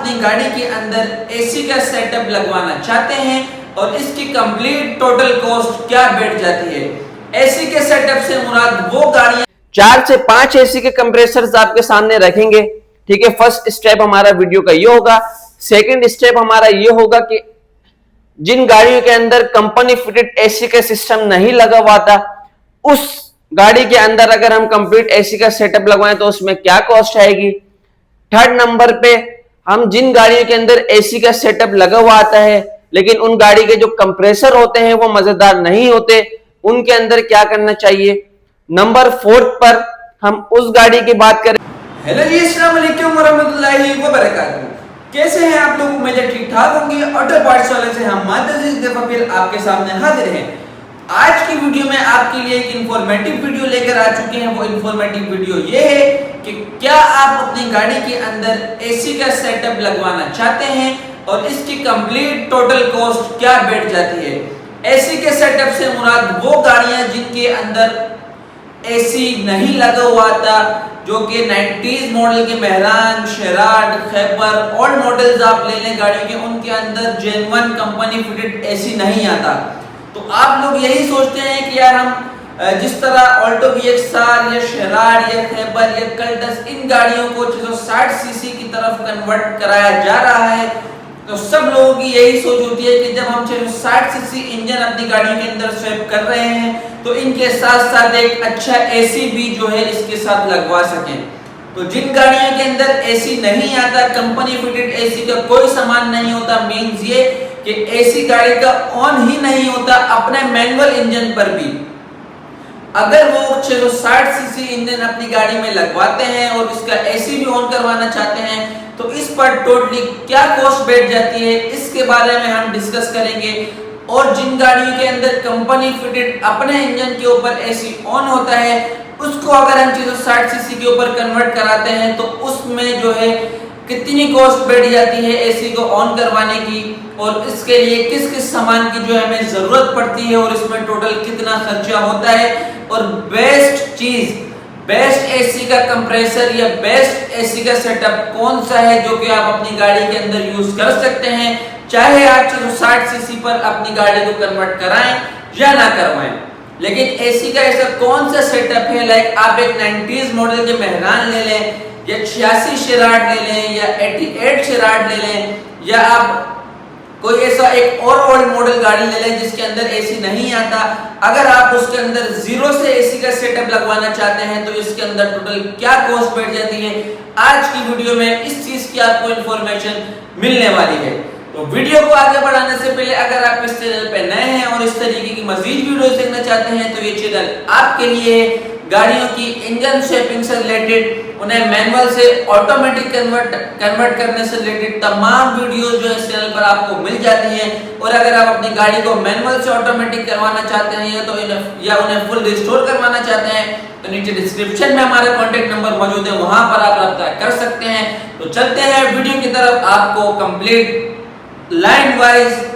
अपनी गाड़ी के अंदर एसी का सेटअप लगवाना चाहते हैं और इसकी कंप्लीट टोटल कॉस्ट क्या बैठ जाती है। एसी के सेटअप से मुराद वो गाड़ियां 4 से 5 एसी के कंप्रेसर्स आपके सामने रखेंगे। ठीक है, फर्स्ट स्टेप हमारा वीडियो का ये होगा। सेकंड स्टेप हमारा ये होगा कि जिन गाड़ियों के अंदर कंपनी फिटेड एसी का सिस्टम नहीं लगा हुआ था, उस गाड़ी के अंदर अगर हम कंप्लीट एसी का सेटअप लगवाएं तो उसमें क्या कॉस्ट आएगी। थर्ड नंबर पे हम जिन गाड़ियों के अंदर एसी का सेटअप लगा हुआ आता है लेकिन उन गाड़ी के जो कंप्रेसर होते हैं वो मजेदार नहीं होते, उनके अंदर क्या करना चाहिए। नंबर 4 पर हम उस गाड़ी की बात करें। हेलो जी, अस्सलाम वालेकुम वरहमतुल्लाहि वबरकातुहू। कैसे हैं आप लोग? उम्मीद है ठीक ठाक होंगे। ऑटो पार्ट्स वाले से हम मादर दफा फिर आपके सामने हाजिर हैं। आज की वीडियो में आपके लिए एक इंफॉर्मेटिव वीडियो लेकर आ चुके हैं। वो इंफॉर्मेटिव वीडियो ये है कि क्या आप अपनी गाड़ी के अंदर एसी का सेटअप लगवाना चाहते हैं और इसकी कंप्लीट टोटल कॉस्ट क्या बैठ जाती है। एसी के सेटअप से मुराद वो गाड़ियां जिनके अंदर एसी नहीं लगा हुआ था, जो कि 90s मॉडल के मेहरान, शेराड, खैबर ओल्ड मॉडल्स आप ले लें गाड़ियों के, उनके अंदर जेन्युइन कंपनी फिटेड एसी नहीं आता। तो आप लोग यही सोचते हैं कि यार हम जिस तरह ऑल्टो VX-R या शेराड या खैबर या कल्टस इन गाड़ियों को 660 सीसी की तरफ कन्वर्ट कराया जा रहा है, तो सब लोगों की यही सोच होती है कि जब हम 660 सीसी इंजन अपनी गाड़ियों के अंदर स्वैप कर रहे हैं तो इनके साथ साथ एक अच्छा एसी भी जो है इसके साथ लगवा सकें। तो जिन गाड़ियों के अंदर एसी नहीं आता, कंपनी फिटेड एसी का कोई सामान नहीं होता, मींस ये कि एसी गाड़ी का ऑन ही नहीं होता अपने मैनुअल इंजन पर भी, अगर वो 660 सीसी इंजन अपनी गाड़ी में लगवाते हैं और इसका एसी भी ऑन करवाना चाहते हैं तो इस पर टोटली क्या कॉस्ट बैठ जाती है, इसके बारे में हम डिस्कस करेंगे। और जिन गाड़ियों के अंदर कंपनी फिटेड अपने इंजन के ऊपर एसी ऑन होता है, उसको अगर हम 660 सीसी के ऊपर कन्वर्ट कराते हैं तो उसमें जो है कितनी कॉस्ट बैठ जाती है एसी को ऑन करवाने की, और इसके लिए किस किस सामान की जो है हमें जरूरत पड़ती है और इसमें टोटल कितना खर्चा होता है। और बेस्ट चीज, बेस्ट एसी का कंप्रेसर या बेस्ट एसी का सेटअप कौन सा है जो कि आप अपनी गाड़ी के अंदर यूज कर सकते हैं, चाहे आप 660 सीसी पर अपनी गाड़ी को कन्वर्ट कराएं या ना करवाएं। लेकिन एसी का ऐसा कौन सा सेटअप है, लाइक आप एक 90s मॉडल के मेहरान ले लें या 86 शेराड ले लें या 88 शेराड ले लें, या आप कोई ऐसा एक और ओल्ड मॉडल गाड़ी ले लें जिसके अंदर एसी नहीं आता, अगर आप उसके अंदर जीरो से एसी का सेटअप लगवाना चाहते हैं तो इसके अंदर टोटल क्या कॉस्ट बैठ जाती है, आज की वीडियो में इस चीज की आपको इंफॉर्मेशन मिलने वाली है। तो वीडियो को आगे बढ़ाने से पहले अगर आप इस चैनल पे नए हैं और इस तरीके की मजीद वीडियोस देखना चाहते हैं तो ये चैनल आपके लिए है। गाड़ियों की इंजन शेपिंग से रिलेटेड, उन्हें मैनुअल से ऑटोमेटिक कन्वर्ट करने से रिलेटेड तमाम वीडियोस जो इस चैनल पर आपको मिल जाती हैं। और अगर आप अपनी गाड़ी को मैनुअल से ऑटोमेटिक करवाना चाहते हैं या उन्हें फुल रिस्टोर करवाना चाहते हैं तो नीचे डिस्क्रिप्शन में हमारा कॉन्टेक्ट नंबर मौजूद है, वहां पर आप रब्ता कर सकते हैं। तो चलते हैं वीडियो की तरफ, आपको complete line wise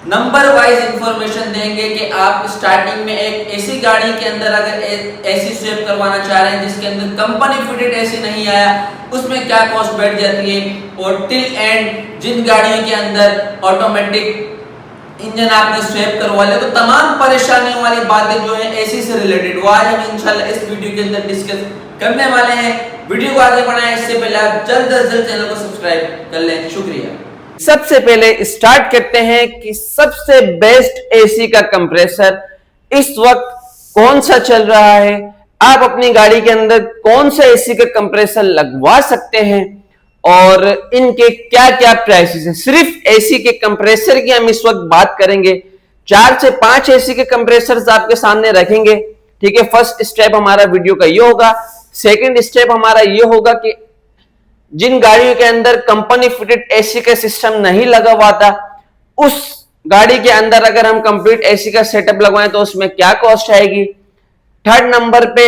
number wise information देंगे कि आप स्टार्टिंग में एक एसी गाड़ी के अंदर अगर एसी स्वैप करवाना चाह रहे हैं जिसके अंदर कंपनी फिटेड एसी नहीं आया, उसमें क्या कॉस्ट बैठ जाती है, और टिल एंड जिन गाड़ियों के अंदर ऑटोमेटिक इंजन आपने स्वैप करवा लिया तो तमाम परेशानियों वाली बातें जो है एसी से रिलेटेड वो आज हम इंशाल्लाह इस वीडियो के अंदर डिस्कस करने वाले हैं। वीडियो को आगे बढ़ाएं इससे पहले आप जल्द से जल्द चैनल को सब्सक्राइब कर लें। शुक्रिया। सबसे पहले स्टार्ट करते हैं कि सबसे बेस्ट एसी का कंप्रेसर इस वक्त कौन सा चल रहा है, आप अपनी गाड़ी के अंदर कौन सा एसी का कंप्रेसर लगवा सकते हैं और इनके क्या क्या प्राइसेस हैं। सिर्फ एसी के कंप्रेसर की हम इस वक्त बात करेंगे। 4 से 5 एसी के कंप्रेसर्स आपके सामने रखेंगे। ठीक है, फर्स्ट स्टेप हमारा वीडियो का ये होगा। सेकंड स्टेप हमारा ये होगा कि जिन गाड़ियों के अंदर कंपनी फिटेड एसी का सिस्टम नहीं लगा हुआ था, उस गाड़ी के अंदर अगर हम कंप्लीट एसी का सेटअप लगवाएं तो उसमें क्या कॉस्ट आएगी। थर्ड नंबर पे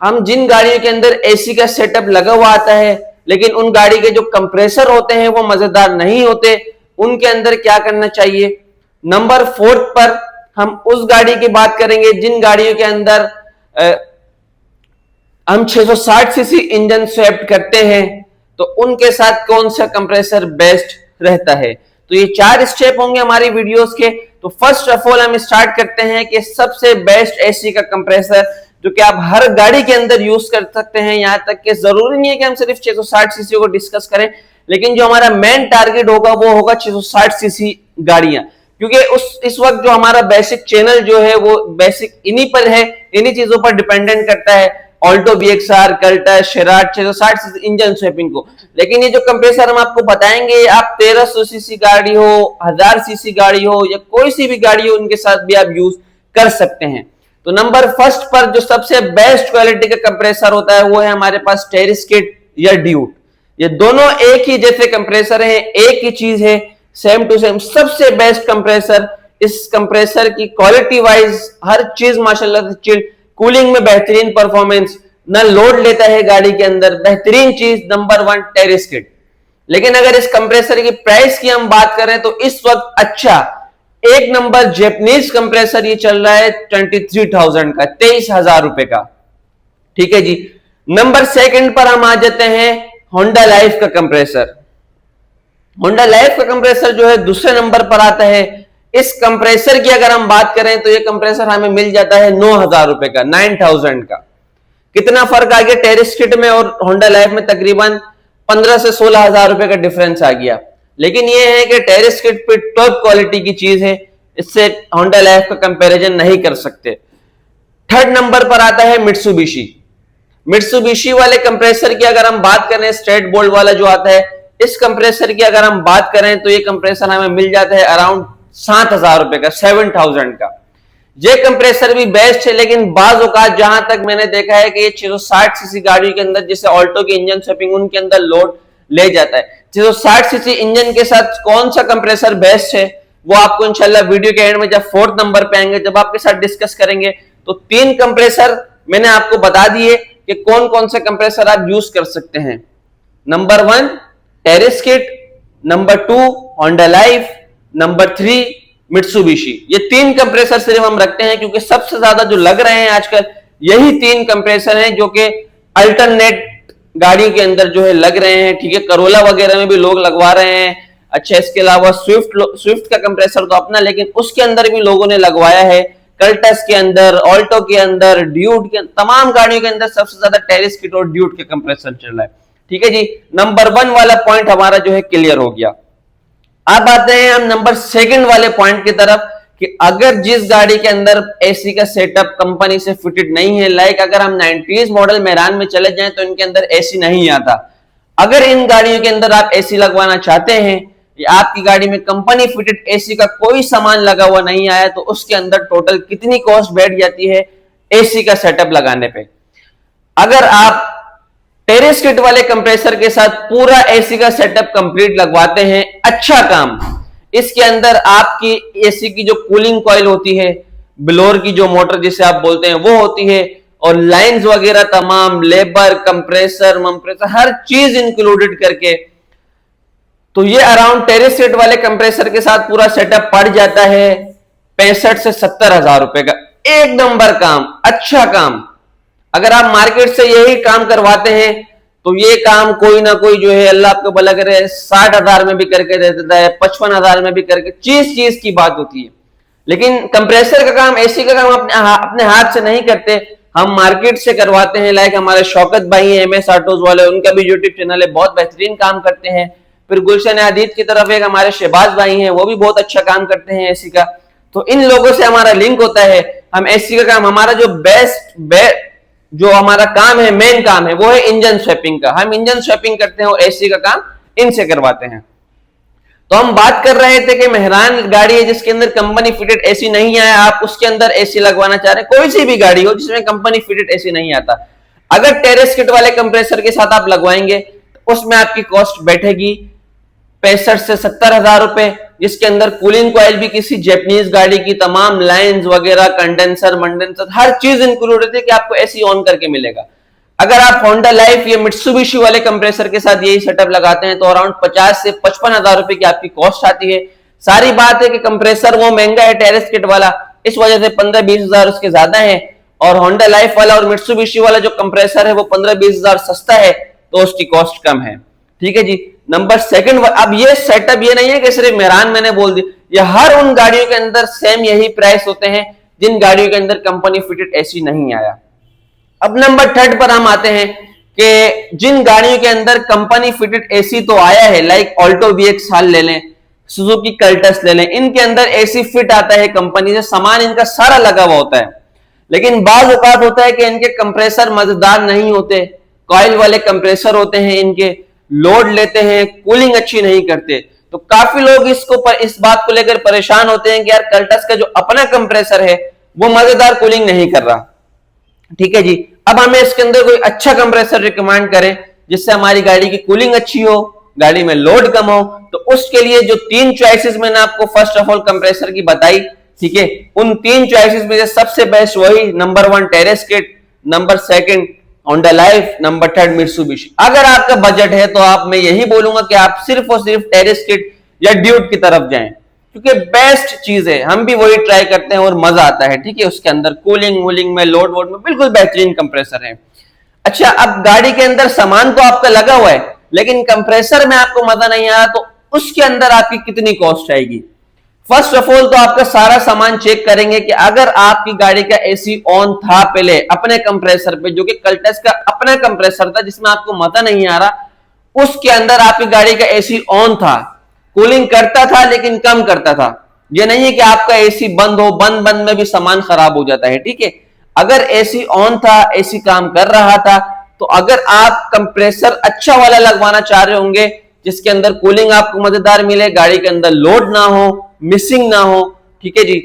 हम जिन गाड़ियों के अंदर एसी का सेटअप लगा हुआ आता है लेकिन उन गाड़ी के जो कंप्रेसर होते हैं वो मजेदार नहीं होते, उनके अंदर क्या करना चाहिए। नंबर 4 पर हम उस गाड़ी की बात करेंगे जिन गाड़ियों के अंदर हम 660 सीसी इंजन स्वैप करते हैं तो उनके साथ कौन सा कंप्रेसर बेस्ट रहता है। तो ये 4 स्टेप होंगे हमारी वीडियोस के। तो फर्स्ट ऑफ ऑल हम स्टार्ट करते हैं कि सबसे बेस्ट एसी का कंप्रेसर जो कि आप हर गाड़ी के अंदर यूज कर सकते हैं। यहां तक कि जरूरी नहीं है कि हम सिर्फ 660 सीसी को डिस्कस करें, लेकिन जो हमारा मेन टारगेट होगा वो होगा 660 सीसी गाड़ियां, क्योंकि इस वक्त जो हमारा बेसिक चैनल जो है वो बेसिक इन्हीं पर है, इन्हीं चीजों पर डिपेंडेंट करता है, ऑल्टो BXR, कल्टस, शेराट 660 सीसी इंजन स्वैपिंग को। लेकिन ये जो कंप्रेसर हम आपको बताएंगे, आप 1300 सीसी गाड़ी हो, 1000 सीसी गाड़ी हो या कोई सी भी गाड़ी हो, उनके साथ भी आप यूज कर सकते हैं। तो नंबर फर्स्ट पर जो सबसे बेस्ट क्वालिटी का कंप्रेसर होता है वो है हमारे पास टेरिस्किट या ड्यूट। ये दोनों एक ही जैसे कंप्रेसर हैं, एक ही चीज है, सेम टू सेम सबसे बेस्ट कंप्रेसर। इस कंप्रेसर की क्वालिटी वाइज हर चीज माशाल्लाह से चिल्ड, कूलिंग में बेहतरीन परफॉर्मेंस, न लोड लेता है गाड़ी के अंदर, बेहतरीन चीज नंबर 1 टेरिस्किट। लेकिन अगर इस कंप्रेसर की प्राइस की हम बात करें तो इस वक्त अच्छा एक नंबर जैपनीज कंप्रेसर ये चल रहा है 23,000 का, 23,000 रुपए का। ठीक है जी। नंबर सेकंड पर हम आ जाते हैं होंडा लाइफ का कंप्रेसर। होंडा लाइफ का कंप्रेसर जो है दूसरे नंबर पर आता है। इस कंप्रेसर की अगर हम बात करें तो ये कंप्रेसर हमें मिल जाता है 9,000 रुपए का, 9,000 का। कितना फर्क आ गया टेरिस्किट में और होंडा लाइफ में? तकरीबन 15 से 16,000 रुपए का डिफरेंस आ गया। लेकिन ये है कि टेरिस्किट पे टॉप क्वालिटी की चीज है, इससे होंडा लाइफ का कंपैरिजन नहीं कर सकते। थर्ड नंबर पर आता है मित्सुबिशी। मित्सुबिशी वाले कंप्रेसर की अगर हम बात करें, स्ट्रेट बोल्ट वाला जो आता है, इस कंप्रेसर की अगर हम बात करें तो ये कंप्रेसर हमें मिल जाता है अराउंड 7,000 रुपए का, 7,000 का। ये कंप्रेसर भी बेस्ट है, लेकिन बाज औकात जहां तक मैंने देखा है कि ये 660 सीसी गाड़ी के अंदर, जैसे ऑल्टो की इंजन स्वैपिंग, उनके अंदर लोड ले जाता है। 660 सीसी इंजन के साथ कौन सा कंप्रेसर बेस्ट है वो आपको इंशाल्लाह वीडियो के एंड में जब 4th नंबर पे आएंगे, जब आपके साथ डिस्कस करेंगे, तो 3 कंप्रेसर मैंने आपको बता दिए कि कौन कौन से कंप्रेसर आप यूज कर सकते हैं। Number 1 Terios Kid, number 2 Honda Life, number 3 Mitsubishi. ये 3 कंप्रेसर सिर्फ हम रखते हैं क्योंकि सबसे ज्यादा जो लग रहे हैं आजकल यही 3 कंप्रेसर हैं जो कि अल्टरनेट गाड़ी के अंदर जो है लग रहे हैं। ठीक है, करोला वगैरह में भी लोग लगवा रहे हैं। अच्छा, इसके अलावा स्विफ्ट का कंप्रेसर तो अपना, लेकिन उसके अंदर भी लोगों ने लगवाया है। कल्टस के अंदर, ऑल्टो के अंदर, ड्यूट के, तमाम गाड़ियों के अंदर सबसे ज्यादा टेरिस्किट और ड्यूट के कंप्रेसर चल रहा है। ठीक है जी, नंबर 1 वाला पॉइंट हमारा जो है क्लियर हो गया। अब आते हैं हम नंबर 2 वाले पॉइंट की तरफ कि अगर जिस गाड़ी के अंदर एसी का सेटअप कंपनी से फिटेड नहीं है, लाइक अगर हम 90s मॉडल मेरान में चले जाएं तो इनके अंदर एसी नहीं आता। अगर इन गाड़ियों के अंदर आप एसी लगवाना चाहते हैं या आपकी गाड़ी में कंपनी फिटेड एसी का कोई सामान लगा हुआ नहीं आया, तो उसके अंदर टोटल कितनी कॉस्ट बैठ जाती है एसी का सेटअप लगाने पे। अगर आप टेरिस्किट वाले कंप्रेसर के साथ पूरा एसी का सेटअप कंप्लीट लगवाते हैं, अच्छा काम, इसके अंदर आपकी एसी की जो कूलिंग कॉइल होती है, ब्लोअर की जो मोटर जिसे आप बोलते हैं वो होती है, और लाइंस वगैरह तमाम, लेबर, कंप्रेसर, हर चीज इंक्लूडेड करके, तो ये अराउंड टेरिस्किट वाले कंप्रेसर के साथ पूरा सेटअप पड़ जाता है 65 से 70,000 रुपए का। एक नंबर काम, अच्छा काम। अगर आप मार्केट से यही काम करवाते हैं तो ये काम कोई ना कोई जो है, अल्लाह आपको भला करे, 60,000 में भी करके दे देता है, 55,000 में भी करके। चीज की बात होती है। लेकिन कंप्रेसर का काम, एसी का काम अपने हाथ से नहीं करते, हम मार्केट से करवाते हैं। लाइक हमारे शौकत भाई हैं MS ऑटोज वाले, उनका भी यूट्यूब चैनल है, बहुत बेहतरीन काम करते हैं। फिर गुलशन आदित की तरफ एक हमारे शहबाज भाई हैं, वो भी बहुत अच्छा काम करते हैं एसी का। तो इन लोगों से हमारा लिंक होता है। हम एसी का काम, हमारा जो जो हमारा काम है, मेन काम है, वो है इंजन स्वैपिंग का। हम इंजन स्वैपिंग करते हैं और एसी का काम इनसे करवाते हैं। तो हम बात कर रहे थे कि मेहरान गाड़ी है जिसके अंदर कंपनी फिटेड एसी नहीं आया, आप उसके अंदर एसी लगवाना चाह रहे हैं, कोई सी भी गाड़ी हो जिसमें कंपनी फिटेड एसी नहीं आता, अगर टेरिस्किट वाले कंप्रेसर के साथ आप लगवाएंगे तो उसमें आपकी कॉस्ट बैठेगी 65 से 70,000 रुपए, जिसके अंदर कूलिंग कॉइल भी किसी जैपनीज गाड़ी की, तमाम लाइंस वगैरह, कंडेंसर हर चीज इंक्लूडेड है कि आपको एसी ऑन करके मिलेगा। अगर आप होंडा लाइफ या मित्सुबिशी वाले कंप्रेसर के साथ यही सेटअप लगाते हैं तो अराउंड 50 से 55,000 रुपए की आपकी कॉस्ट आती है। सारी बात है कि कंप्रेसर वो महंगा है टेरिस्किट वाला, इस वजह से 15-20 हजार उसके ज्यादा है, और होंडा लाइफ वाला और मित्सुबिशी वाला जो कंप्रेसर है वो 15-20 हजार सस्ता है, तो उसकी कॉस्ट कम है। ठीक है जी। नंबर सेकंड, अब ये सेटअप ये नहीं है कि सिर्फ मेहरान मैंने बोल दिया, ये हर उन गाड़ियों के अंदर सेम यही प्राइस होते हैं जिन गाड़ियों के अंदर कंपनी फिटेड एसी नहीं आया। अब नंबर थर्ड पर हम आते हैं कि जिन गाड़ियों के अंदर कंपनी फिटेड एसी तो आया है, लाइक ऑल्टो VX हाल ले लें, सुजुकी कल्टस ले लें, इनके अंदर एसी फिट आता है कंपनी से, सामान इनका सारा लगा हुआ होता है, लेकिन बाज औकात होता है कि इनके कंप्रेसर मजेदार नहीं होते, कॉइल वाले कंप्रेसर होते हैं, इनके लोड लेते हैं, कूलिंग अच्छी नहीं करते। तो काफी लोग इस बात को लेकर परेशान होते हैं कि यार कल्टस का जो अपना कंप्रेसर है वो मजेदार कूलिंग नहीं कर रहा। ठीक है जी, अब हमें इसके अंदर कोई अच्छा कंप्रेसर रिकमेंड करें जिससे हमारी गाड़ी की कूलिंग अच्छी हो, गाड़ी में लोड कम हो, तो उसके लिए जो 3 चॉइसेस मैंने आपको फर्स्ट ऑफ ऑल कंप्रेसर की बताई, ठीक है, उन 3 चॉइसेस में से सबसे बेस्ट वही number 1 terrace kit, number 2 Honda Life, number 3 Mitsubishi. अगर आपका बजट है तो आप, मैं यही बोलूंगा कि आप सिर्फ और सिर्फ टेरेस किट या ड्यूट की तरफ जाएं, क्योंकि बेस्ट चीज है, हम भी वही ट्राई करते हैं और मजा आता है। ठीक है, उसके अंदर कूलिंग वूलिंग में, लोड वोड में बिल्कुल बेहतरीन कंप्रेसर है। अच्छा, अब गाड़ी के अंदर सामान तो आपका लगा हुआ है लेकिन कंप्रेसर में आपको मजा नहीं आ रहा, तो उसके अंदर आपकी कितनी कॉस्ट आएगी। फर्स्ट ऑफ ऑल तो आपका सारा सामान चेक करेंगे कि अगर आपकी गाड़ी का एसी ऑन था पहले अपने कंप्रेसर पे, जो कि कल्टस का अपना कंप्रेसर था जिसमें आपको मजा नहीं आ रहा, उसके अंदर आपकी गाड़ी का एसी ऑन था, कूलिंग करता था लेकिन कम करता था। ये नहीं है कि आपका एसी बंद हो, बंद में भी सामान खराब हो जाता है। ठीक है, अगर एसी ऑन था, एसी काम कर रहा था, तो अगर आप कंप्रेसर अच्छा वाला लगवाना चाह रहे होंगे जिसके अंदर कूलिंग आपको मजेदार मिले, गाड़ी के अंदर लोड ना हो, मिसिंग ना हो, ठीक है जी,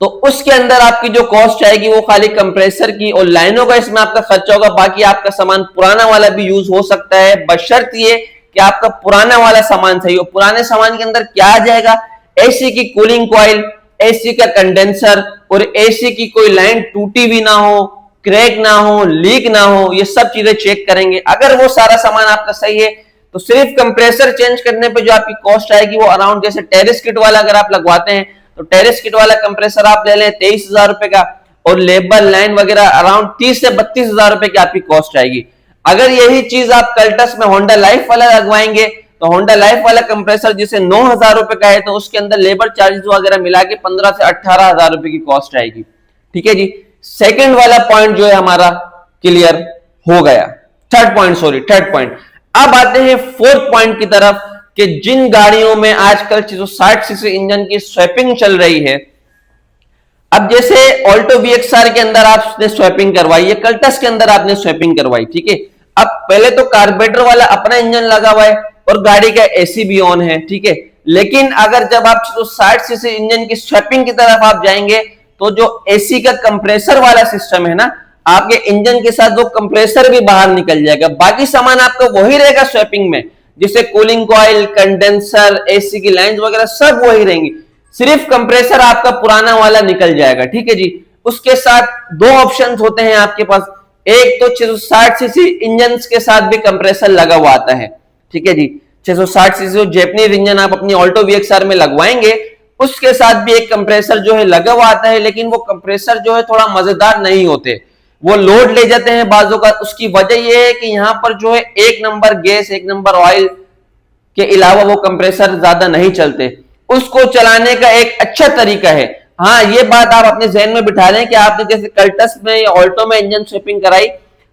तो उसके अंदर आपकी जो कॉस्ट आएगी वो खाली कंप्रेसर की और लाइनों का इसमें आपका खर्चा होगा। बाकी आपका सामान पुराना वाला भी यूज हो सकता है, बशर्त ये कि आपका पुराना वाला सामान सही हो। पुराने सामान के अंदर क्या आ जाएगा, एसी की कूलिंग कॉइल, एसी का कंडेंसर और एसी की कोई लाइन टूटी हुई ना हो, क्रैक ना हो, लीक ना हो, ये सब चीजें चेक करेंगे। अगर वो सारा सामान आपका सही है तो सिर्फ कंप्रेसर चेंज करने पे जो आपकी कॉस्ट आएगी वो अराउंड, जैसे टेरेस किट वाला अगर आप लगवाते हैं तो टेरेस किट वाला कंप्रेसर आप ले लें 23,000 रुपए का, और लेबर लाइन वगैरह अराउंड 30 से 32,000 रुपए की आपकी कॉस्ट आएगी। अगर यही चीज आप कल्टस में होंडा लाइफ वाला लगवाएंगे तो होंडा लाइफ वाला कंप्रेसर जिसे 9,000 रुपए का है, तो उसके अंदर लेबर चार्जेस वगैरह मिला के 15 से 18,000 रुपए की कॉस्ट आएगी। ठीक है जी, सेकंड वाला पॉइंट जो है हमारा क्लियर हो गया। Third point. अब आते हैं फोर्थ पॉइंट की तरफ कि जिन गाड़ियों में आजकल 660 सीसी इंजन की स्वैपिंग चल रही है, अब जैसे ऑल्टो VXR के अंदर आपने स्वैपिंग करवाई है, कल्टस के अंदर आपने स्वैपिंग करवाई, ठीक है, अब पहले तो कार्बोरेटर वाला अपना इंजन लगा हुआ है और गाड़ी का एसी भी ऑन है, ठीक है, लेकिन अगर जब आप 660 सीसी इंजन की स्वैपिंग की तरफ आप जाएंगे तो जो एसी का कंप्रेसर वाला सिस्टम है ना, आपके इंजन के साथ वो कंप्रेसर भी बाहर निकल जाएगा, बाकी सामान आपका वही रहेगा स्वैपिंग में, जिसे कूलिंग कॉइल, कंडेंसर, एसी की लाइंस वगैरह सब वही रहेंगी, सिर्फ कंप्रेसर आपका पुराना वाला निकल जाएगा। ठीक है जी, उसके साथ दो ऑप्शंस होते हैं आपके पास, एक तो 660 सीसी इंजन के साथ भी कंप्रेसर लगा हुआ आता है। ठीक है जी, 660 सीसी जैपनीज इंजन आप अपनी ऑल्टो VXR में लगवाएंगे, उसके साथ भी एक कंप्रेसर जो है लगा हुआ आता है, लेकिन वो कंप्रेसर जो है थोड़ा मजेदार नहीं होते, वो लोड ले जाते हैं बाजू का। उसकी वजह यह है कि यहां पर जो है 1 नंबर गैस, 1 नंबर ऑयल के अलावा वो कंप्रेसर ज्यादा नहीं चलते। उसको चलाने का एक अच्छा तरीका है, हाँ ये बात आप अपने जहन में बिठा लें कि आपने जैसे कल्टस में या ऑल्टो में इंजन स्वैपिंग कराई,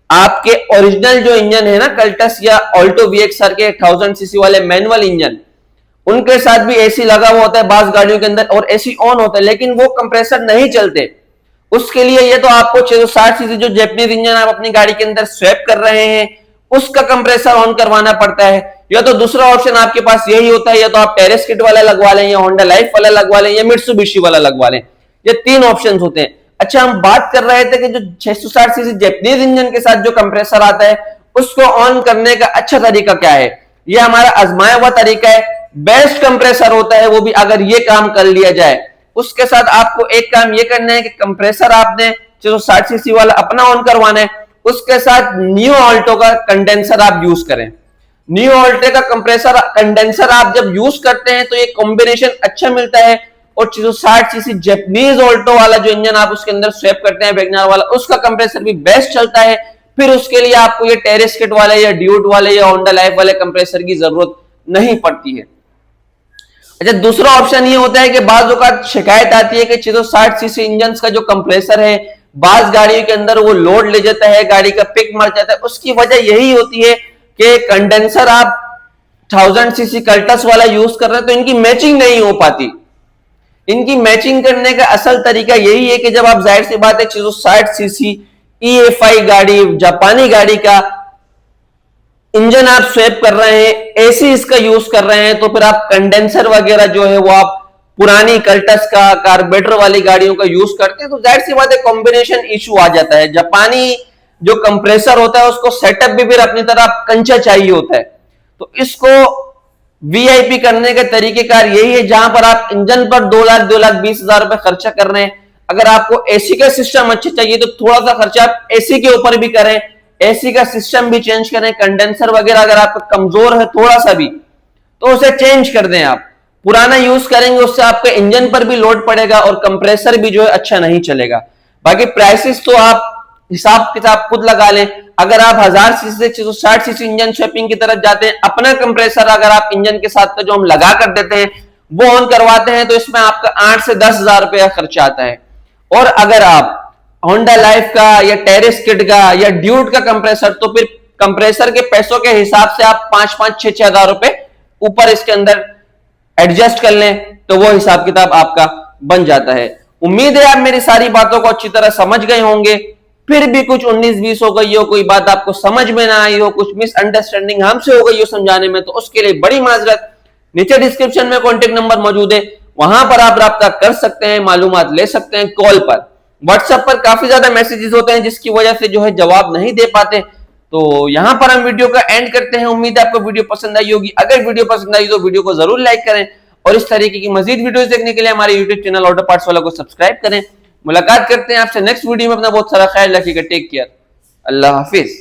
आपके ओरिजिनल जो इंजन है ना कल्टस या ऑल्टो VXR के 1000 सीसी वाले मैनुअल इंजन, उनके साथ भी एसी लगा हुआ होता है बास गाड़ियों के अंदर और एसी ऑन होता है, लेकिन वो कंप्रेसर नहीं चलते। उसके लिए ये तो आपको 660 सीसी जो जैपनीज इंजन आप अपनी गाड़ी के अंदर स्वैप कर रहे हैं उसका कंप्रेसर ऑन करवाना पड़ता है, या तो दूसरा ऑप्शन आपके पास यही होता है, या तो आप टेरेस किट वाला लगवा लें, या होंडा लाइफ वाला लगवा लें, या मित्सुबिशी वाला लगवा लें। ये 3 ऑप्शंस होते हैं। अच्छा, हम बात कर रहे थे कि जो 660 सीसी जैपनीज इंजन के साथ जो कंप्रेसर आता है उसको ऑन करने का अच्छा तरीका क्या है। ये हमारा आजमाया हुआ तरीका है, बेस्ट कंप्रेसर होता है वो भी अगर ये काम कर लिया जाए। उसके साथ आपको एक काम ये करना है कि कंप्रेसर आपने 660 सीसी वाला अपना ऑन करवाना है, उसके साथ न्यू ऑल्टो का कंडेंसर आप यूज करें। न्यू ऑल्टो का कंप्रेसर कंडेंसर आप जब यूज करते हैं तो ये कॉम्बिनेशन अच्छा मिलता है, और 660 सीसी जैपनीज ऑल्टो वाला जो इंजन आप उसके अंदर स्वैप करते हैं वैगनआर वाला, उसका कंप्रेसर भी बेस्ट चलता है, फिर उसके लिए आपको ये टेरेस किट वाले या ड्यूट वाले या होंडा लाइफ वाले कंप्रेसर की जरूरत नहीं पड़ती है। अच्छा, दूसरा ऑप्शन ये होता है कि बाज़ औक़ात शिकायत आती है कि 660 सीसी इंजन का जो कंप्रेसर है बाज गाड़ियों के अंदर वो लोड ले जाता है, गाड़ी का पिक मर जाता है। उसकी वजह यही होती है कि कंडेंसर आप 1000 सीसी कल्टस वाला यूज कर रहे हैं तो इनकी मैचिंग नहीं हो पाती। इनकी मैचिंग करने का असल तरीका यही है कि जब आप, जाहिर सी बात है, 660 सीसी EFI गाड़ी, जापानी गाड़ी का इंजन आप स्वैप कर रहे हैं, एसी इसका यूज कर रहे हैं, तो फिर आप कंडेंसर वगैरह जो है वो आप पुरानी कल्टस का, कार्बोरेटर वाली गाड़ियों का यूज करते हैं, तो जाहिर सी बात है कॉम्बिनेशन इशू आ जाता है। जापानी जो कंप्रेसर होता है उसको सेटअप भी फिर अपनी तरह कंचा चाहिए होता है। तो इसको वीआईपी करने का तरीकेकार यही है, जहां पर आप इंजन पर 2,20,000 रुपए खर्चा कर रहे हैं। अगर आपको एसी का सिस्टम अच्छा चाहिए तो थोड़ा सा खर्चा आप एसी के ऊपर भी करें, एसी का सिस्टम भी चेंज करें, कंडेंसर वगैरह अगर आपका कमजोर है थोड़ा सा भी तो उसे चेंज कर दें। आप पुराना यूज करेंगे उससे आपके इंजन पर भी लोड पड़ेगा और कंप्रेसर भी जो है अच्छा नहीं चलेगा। बाकी प्राइसेस तो आप हिसाब किताब खुद लगा लें। अगर आप 1000 सीसी से 660 सीसी इंजन स्वैपिंग की तरफ जाते हैं, अपना कंप्रेसर अगर आप इंजन के साथ का जो हम लगा कर देते हैं वो ऑन करवाते हैं, तो इसमें आपका 8 से 10,000 रुपया खर्चा आता है। और अगर आप होंडा लाइफ का या टेरेस किट का या ड्यूट का कंप्रेसर, तो फिर कंप्रेसर के पैसों के हिसाब से आप 5-6 हजार रुपए ऊपर इसके अंदर एडजस्ट कर लें तो वो हिसाब किताब आपका बन जाता है। उम्मीद है आप मेरी सारी बातों को अच्छी तरह समझ गए होंगे। फिर भी कुछ 19-20 हो गई हो, कोई बात आपको समझ में ना आई हो, कुछ मिसअंडरस्टैंडिंग हमसे हो गई हो समझाने में, तो उसके लिए बड़ी माजरत। नीचे डिस्क्रिप्शन में कॉन्टेक्ट नंबर मौजूद है, वहां पर आप राब्ता कर सकते हैं, मालूमात ले सकते हैं। कॉल पर, व्हाट्सएप पर काफी ज्यादा मैसेजेस होते हैं जिसकी वजह से जो है जवाब नहीं दे पाते। तो यहां पर हम वीडियो का एंड करते हैं। उम्मीद है आपको वीडियो पसंद आई होगी। अगर वीडियो पसंद आई तो वीडियो को जरूर लाइक करें और इस तरीके की मजीद वीडियोस देखने के लिए हमारे यूट्यूब चैनल ऑटो पार्ट्स वाला को सब्सक्राइब करें। मुलाकात करते हैं आपसे नेक्स्ट वीडियो में। अपना बहुत सारा ख्याल रखिएगा। Take care. अल्लाह हाफिज।